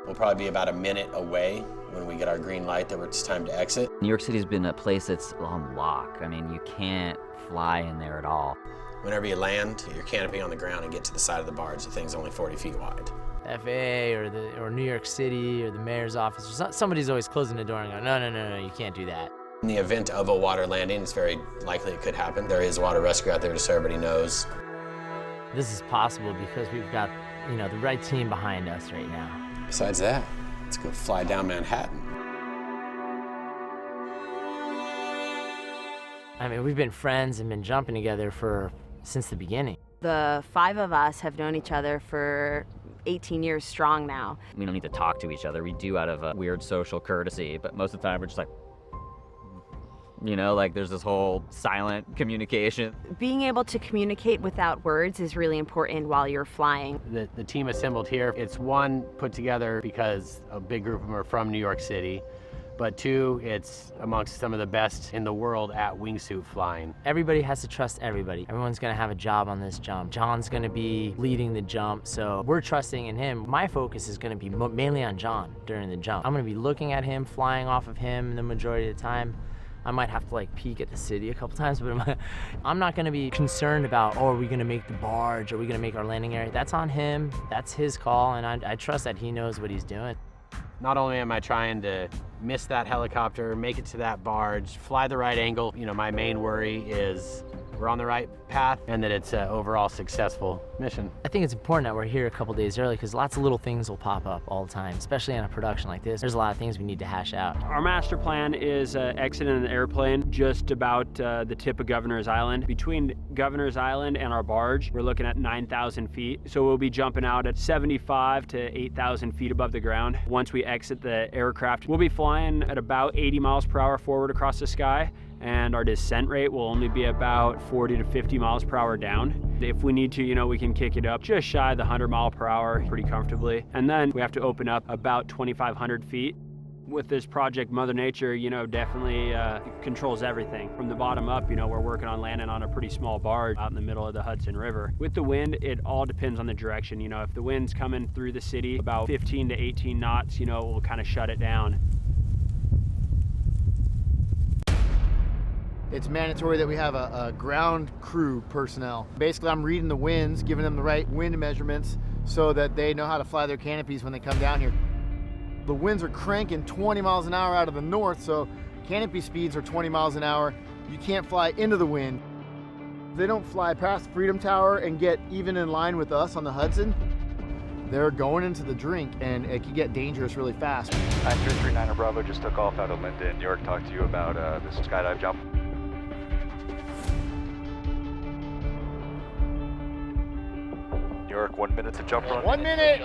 We'll probably be about a minute away when we get our green light that it's time to exit. New York City's been a place that's on lock. I mean, you can't fly in there at all. Whenever you land, you're canopy on the ground and get to the side of the barge. The thing's only 40 feet wide. FAA or New York City or the mayor's office, or somebody's always closing the door and going, no, you can't do that. In the event of a water landing, it's very likely it could happen. There is water rescue out there just so everybody knows. This is possible because we've got, the right team behind us right now. Besides that, let's go fly down Manhattan. I mean, we've been friends and been jumping together since the beginning. The 5 of us have known each other for 18 years strong now. We don't need to talk to each other. We do out of a weird social courtesy, but most of the time we're just like, there's this whole silent communication. Being able to communicate without words is really important while you're flying. The team assembled here, it's one, put together because a big group of them are from New York City, but 2, it's amongst some of the best in the world at wingsuit flying. Everybody has to trust everybody. Everyone's gonna have a job on this jump. John's gonna be leading the jump, so we're trusting in him. My focus is gonna be mainly on John during the jump. I'm gonna be looking at him, flying off of him the majority of the time. I might have to peek at the city a couple times, but I'm not gonna be concerned about, are we gonna make the barge? Are we gonna make our landing area? That's on him, that's his call, and I trust that he knows what he's doing. Not only am I trying to miss that helicopter, make it to that barge, fly the right angle, my main worry is we're on the right path and that it's an overall successful mission. I think it's important that we're here a couple days early because lots of little things will pop up all the time, especially on a production like this. There's a lot of things we need to hash out. Our master plan is exiting an airplane just about the tip of Governor's Island. Between Governor's Island and our barge, we're looking at 9,000 feet. So we'll be jumping out at 75 to 8,000 feet above the ground. Once we exit the aircraft, we'll be flying at about 80 miles per hour forward across the sky, and our descent rate will only be about 40 to 50 miles per hour down. If we need to, we can kick it up just shy of the 100 mile per hour pretty comfortably. And then we have to open up about 2,500 feet. With this project, Mother Nature, definitely controls everything. From the bottom up, we're working on landing on a pretty small barge out in the middle of the Hudson River. With the wind, it all depends on the direction. If the wind's coming through the city about 15 to 18 knots, we'll kind of shut it down. It's mandatory that we have a ground crew personnel. Basically, I'm reading the winds, giving them the right wind measurements so that they know how to fly their canopies when they come down here. The winds are cranking 20 miles an hour out of the north, so canopy speeds are 20 miles an hour. You can't fly into the wind. They don't fly past Freedom Tower and get even in line with us on the Hudson. They're going into the drink, and it can get dangerous really fast. 9339 Bravo just took off out of Linden, New York. Talked to you about this skydive jump. New York, 1 minute to jump run. 1 minute!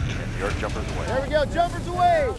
And New York jumpers away. There we go, jumpers away!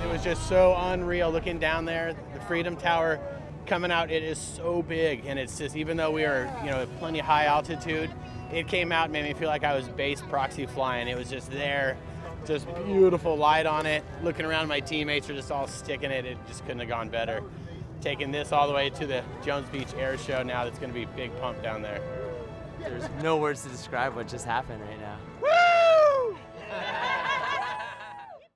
It was just so unreal looking down there. The Freedom Tower coming out, it is so big, and it's just, even though we are, at plenty high altitude, it came out and made me feel like I was base proxy flying. It was just there, just beautiful light on it. Looking around, my teammates are just all sticking it. It just couldn't have gone better. Taking this all the way to the Bethpage Air Show now, that's gonna be a big pump down there. There's no words to describe what just happened right now.